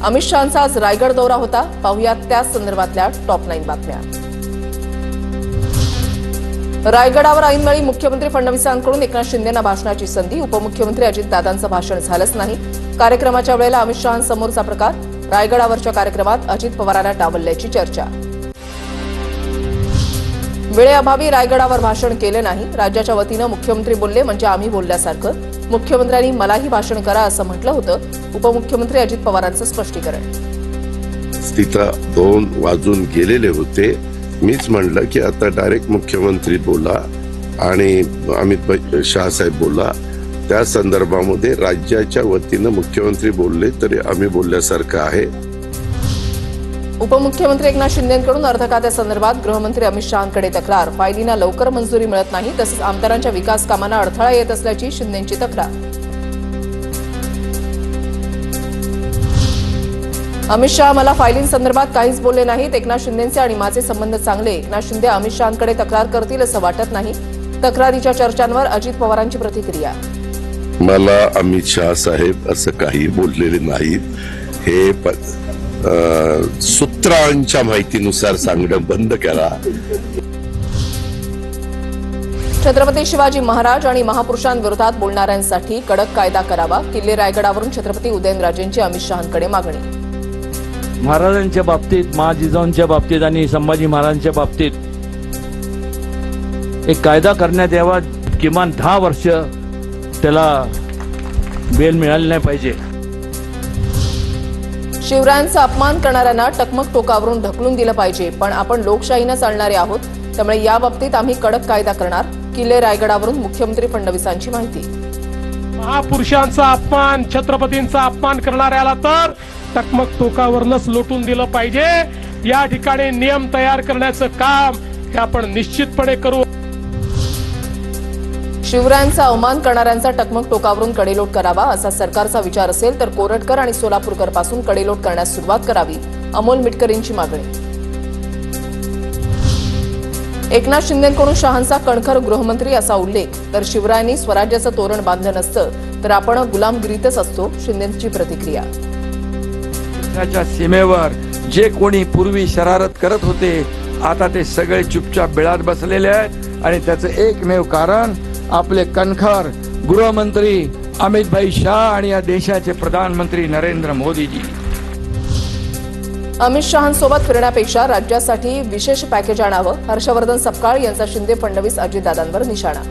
अमित शहांचा आज रायगड दौरा होता। पाहुयात त्या संदर्भातल्या टॉप 9 बातम्या। रायगडावर ऐनवेळी मुख्यमंत्री फडणवीसांकडून एकनाथ शिंदेंना भाषणाची संधी। उपमुख्यमंत्री अजितदादांचं भाषण झालंच नाही। कार्यक्रमाच्या वेळेला अमित शहांसमोरचा प्रकार। रायगडावरच्या कार्यक्रमात अजित पवारांना डावलल्याची चर्चा। वेळेअभावी रायगडावर भाषण केले नाही। राज्याच्या वतीनं मुख्यमंत्री बोलले म्हणजे आम्ही बोलल्यासारखं। मुख्यमंत्र्यांनी मलाही भाषण करा असं म्हटलं होतं। उपमुख्यमंत्री अजित पवारांचं स्पष्टीकरण। तिथं 2 वाजून गेलेले होते। मीच म्हणलं की आता डायरेक्ट मुख्यमंत्री बोला आणि अमित शहासाहेब बोला। त्या संदर्भामध्ये राज्याच्या वतीनं मुख्यमंत्री बोलले तरी आम्ही बोलल्यासारखं आहे। उपमुख्यमंत्री एकनाथ शिंदेंकडून अर्थखात्यासंदर्भात गृहमंत्री अमित शहांकडे तक्रार। फायलींना लवकर मंजुरी मिळत नाही, तसंच आमदारांच्या विकास कामांना अडथळा येत असल्याची शिंदेंची तक्रार। अमित शहा मला फायलींसंदर्भात काहीच बोलले नाहीत। एकनाथ शिंदेंचे आणि माझे संबंध चांगले। एकनाथ शिंदे अमित शहांकडे तक्रार करतील असं वाटत नाही। तक्रारीच्या चर्चांवर अजित पवारांची प्रतिक्रिया। मला अमित शहा साहेब असं काही बोललेले नाहीत। हे सूत्रांच्या माहितीनुसार सांगणं बंद करा। छत्रपती शिवाजी महाराज आणि महापुरुषांविरोधात बोलणाऱ्यांसाठी कडक कायदा करावा। किल्ले रायगडावरून छत्रपती उदयनराजेंची अमित शहांकडे मागणी। महाराजांच्या बाबतीत, महाजिजाऊंच्या बाबतीत आणि संभाजी महाराजांच्या बाबतीत एक कायदा करण्यात यावा। किमान 10 वर्ष त्याला बेल मिळाली नाही पाहिजे। शिवरायांचा अपमान करणाऱ्यांना टकमक टोकावरून ढकलून दिलं पाहिजे, पण आपण लोकशाहीनं चालणारे आहोत, त्यामुळे या बाबतीत आम्ही कडक कायदा करणार। किल्ले रायगडावरून मुख्यमंत्री फडणवीसांची माहिती। महापुरुषांचा अपमान, छत्रपतींचा अपमान करणाऱ्याला तर टकमक टोकावरूनच लोटून दिलं पाहिजे। या ठिकाणी नियम तयार करण्याचं काम हे आपण निश्चितपणे करू। शिवरायांचा अवमान करणाऱ्यांचा टकमक टोकावरून कडेलोट करावा असा सरकारचा विचार असेल तर कोरटकर आणि सोलापूरकर पासून कडेलोट करण्यास सुरुवात करावी। अमोल मिटकरींची मागणी। एकनाथ शिंदेंकडून शहांचा कणखर गृहमंत्री असा उल्लेख। तर शिवरायांनी स्वराज्याचं तोरण बांधलं नसतं तर आपण गुलामगिरीतच असतो। शिंदेंची प्रतिक्रिया। युद्धाच्या सीमेवर जे कोणी पूर्वी शरारत करत होते आता ते सगळे चुपचाप बिळात बसलेले आहेत आणि त्याचं एकमेव कारण आपले कणखर गृहमंत्री अमित शहा आणि या देशाचे प्रधानमंत्री नरेंद्र मोदीजी। अमित शहांसोबत फिरण्यापेक्षा राज्यासाठी विशेष पॅकेज आणावं। हर्षवर्धन सपकाळ यांचा शिंदे फडणवीस अजितदादांवर निशाणा।